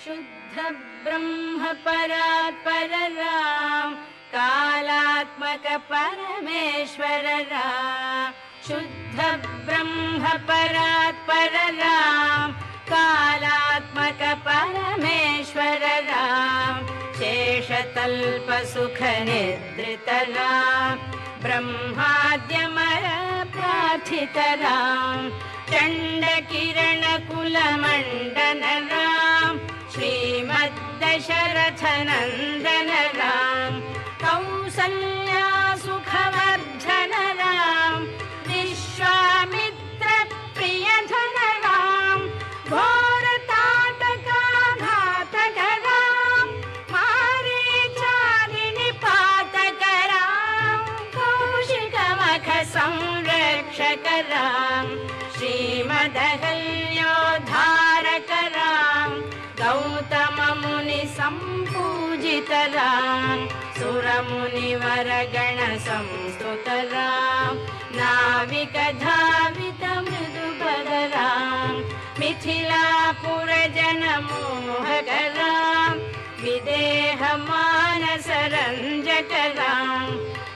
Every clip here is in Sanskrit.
शुद्ध ब्रह्म परात्पर राम कालात्मक परमेश्वर राम शुद्ध ब्रह्म परात्पर राम कालात्मक परमेश्वर राम शेषतल्प सुख निद्रित राम ब्रह्माद्यमर प्रार्थित राम चंड किरण कुल मंडन राम श्रीमद्दशरथ नंदन राम कौसल्या सुखवर्धन राम विश्वामित्र प्रियधन राम घोर ताटका घातक राम मारीचारिणि पातक राम कौशिक मख संरक्षक राम श्रीमदहल्योद्धारक राम गौतम मुनि संपूजित राम सुरमुनिवर गण संस्तुत राम नाविक धावित मृदुपद राम मिथिलापुर जन मोहक राम विदेह मानस रंजक राम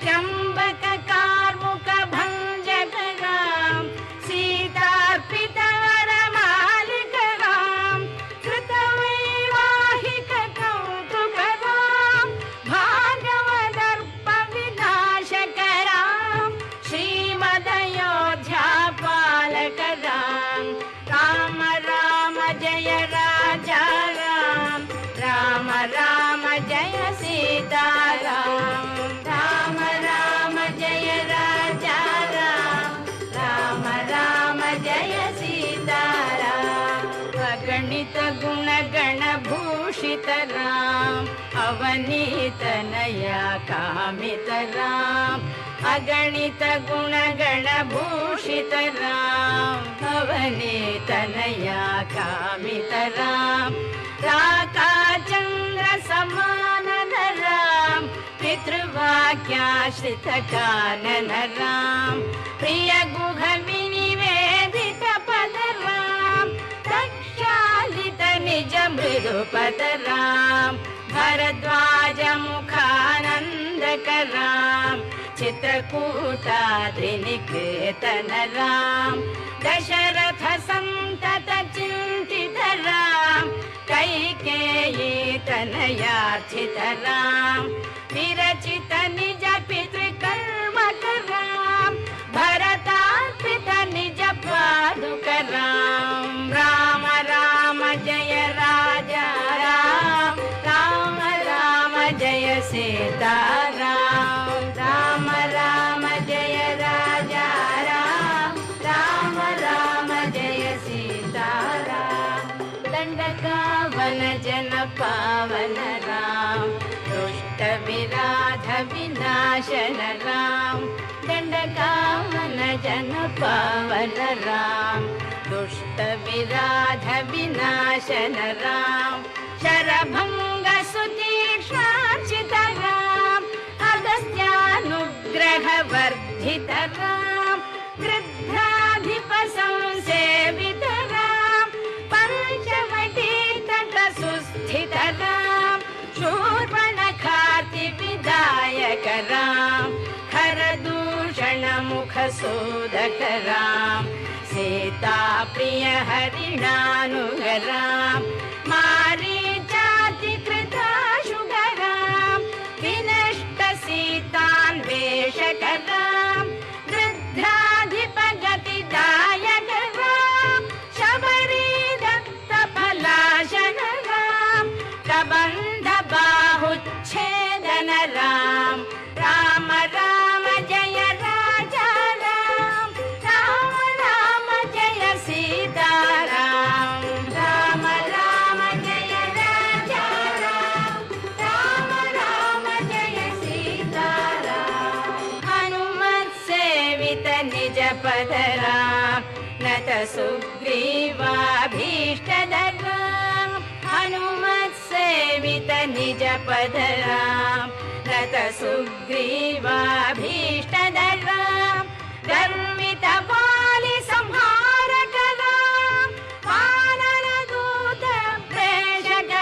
त्र्यंबक कार्मुक भंजक राम सीतार्पित वर मालिक राम कृतवैवाहिक कौतुक राम भागवदर्प विनाशक राम श्रीमदयोध्या पालक राम राम राम जय राजा राम राम राम जय सीता राम राम राम जय राजा राम राम राम जय सीता राम अगणित गुण गण भूषित राम अवनीत नया कामित राम अगणित गुण गण भूषित राम अवनीत नया कामित राम राका चंद्र समान राम पितृवाक्याश्रित कानन राम प्रिय गुह विनिवेदित पद राम प्रक्षालित निज मृदुपद राम भरद्वाज मुखानंदक राम चित्रकूटाद्रिनिकेतन राम दशरथ संतत चिंतित राम कैकेयी तनयार्चित राम विरचित निज पितृकर्मक राम भरतार्पित निज पादुक राम राम राम जय राजा राम राम राम जय सीता राम राम राम जय राजा राम राम राम जय सीता राम दंडकावन जन पावन राम दुष्ट विराध विनाशन राम दंडकावन जन पावन राम दुष्ट विराध विनाशन राम शरभंग सुतीक्ष्णार्चित राम अगस्त्यानुग्रह वर्धित राम गृध्राधिप संसेवित राम पंचवटी तट सुस्थित राम शूर्पणखार्ति विदायक राम खरदूषण मुख सोदक राम सीता प्रिय हरिणानुग राम मारीचाति कृताशुग राम विनष्ट सीतान्वेषक राम वृद्धाधिप गतिदायक राम शबरी दत्त फलाशन राम कबंध बाहुच्छेदन राम राम राम जय राजा राम राम राम जय सीता राम राम राम जय राजा राम राम राम जय सीता राम हनुमत सेवित निज पद राम नत सुग्रीवाभीष्टद राम हनुमत सेवित निज पद राम नत सुग्रीवाभीष्टद राम धर्मित वाली संहारक राम वानर दूत प्रेषक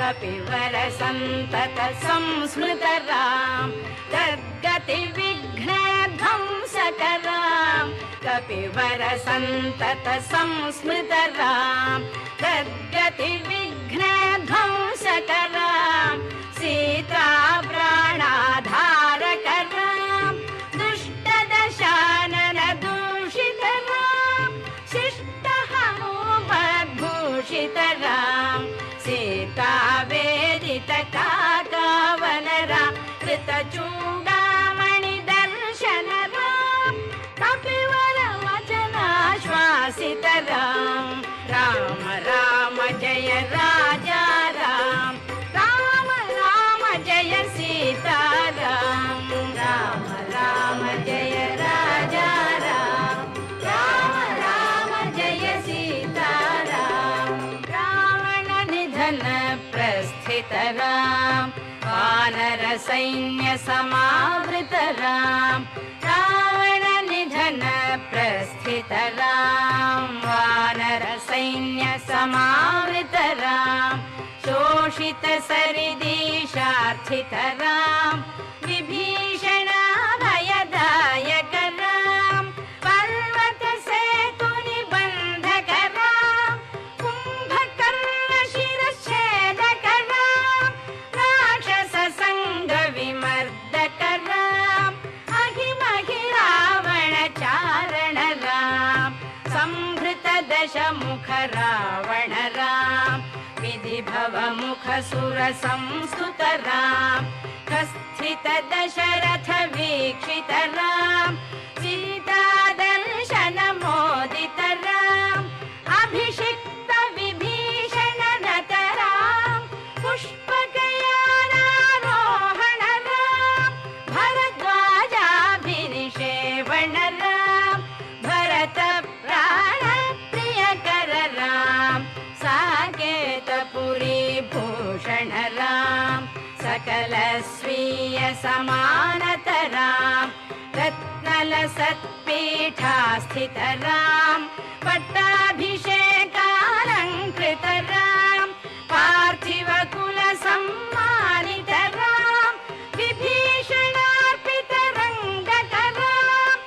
कपिवर संतत संस्मृतराम तद्गति विघ्न ध्वंसकराम कपिवर संतत संस्मृतराम तद्गति विघ्न ध्वंसकराम सीता प्राणाधारकराम दुष्ट दशानन दूषितराम शिष्ट हनुमद्भूषितराम सीता वेदित काकावनराम कृतचूडामणि दर्शनराम कपिवर वचनाश्वासितराम राम राम जय राजा राम राम राम जय सीताराम राम राम जय राजा राम राम राम जय सीताराम रावण निधन प्रस्थित राम वानर सैन्य समावृत राम रावण निधन प्रस्थित राम वानर सैन्य समावृत राम शोषित सरिदीशार्थित राम विभीषण भयदायक राम पर्वत सेतु निबंधक राम कुंभकर्ण शिरच्छेदक राम राक्षस संग विमर्दक राम अहिमहि रावण चारण राम संभृत दशमुख रावण राम विधि भव मुख सुर संस्तुत राम कस्थित दशरथ वीक्षित राम सीता दर्शन मोदित राम अभिषिक्त विभीषण रत राम पुष्पकयानारोहण राम भरद्वाजाभिनिषेवण राम भरत प्राण प्रियकर राम साकेतपुरी भूषण राम सकल स्वीय समानत राम रत्नल सत्पीठास्थित राम पट्टाभिषेकालंकृत राम पार्थिव कुल सम्मानित राम विभीषणार्पित रंगक राम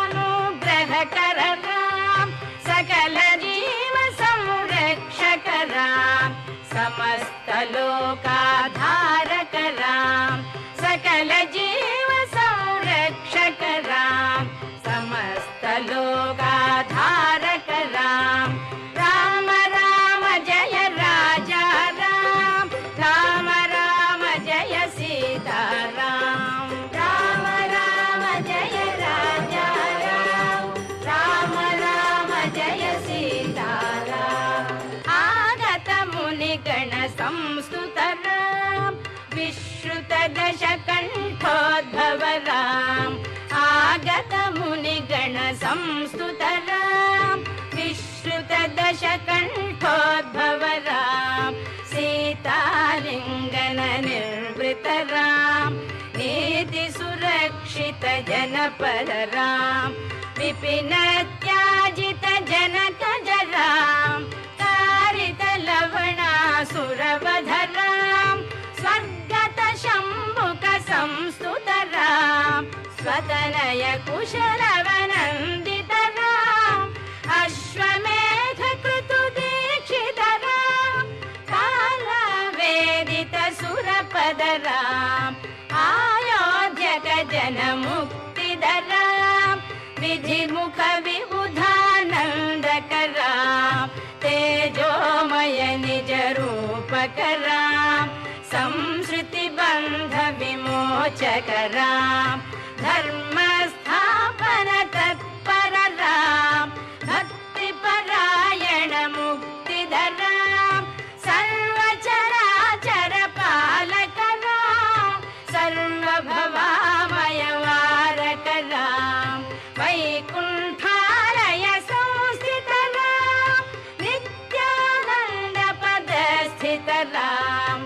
ईशकुलानुग्रहकर राम सकल जीव संरक्षक राम समस्त लोकाधारक राम सकल जीव संरक्षक राम समस्त लोकाधारक राम राम राम जय राजा राम राम राम जय सीताराम राम राम जय राजा राम राम राम जय सीताराम आगत मुनिगण संस्तुत राम विश्रुत दशकण्ठोद्भव राम आगत मुनिगण संस्तुत राम विश्रुत दशकण्ठोद्भव राम सीतालिङ्गन निर्वृत राम नीति सुरक्षित जनपद राम विपिन त्याजित जनक राम कारित लवणासुरवध राम स्वर्गत शम्भुक संस्तुत राम स्वतनय कुशलवनन्दित राम अश्वमेध कृतु दीक्षित राम कालवेदित सुरपद राम आयोध्यक जन मुक्तिद राम विधिमुख विबुधानन्दक राम तेजोमय निज रूपक राम संसृति बंध विमोचक राम धर्म स्थापन तत्पर राम भक्ति परायण मुक्तिद राम सर्वचराचर पालक राम सर्वभवामय वारक राम वैकुंठालय संस्थित राम नित्यानंद पद स्थित राम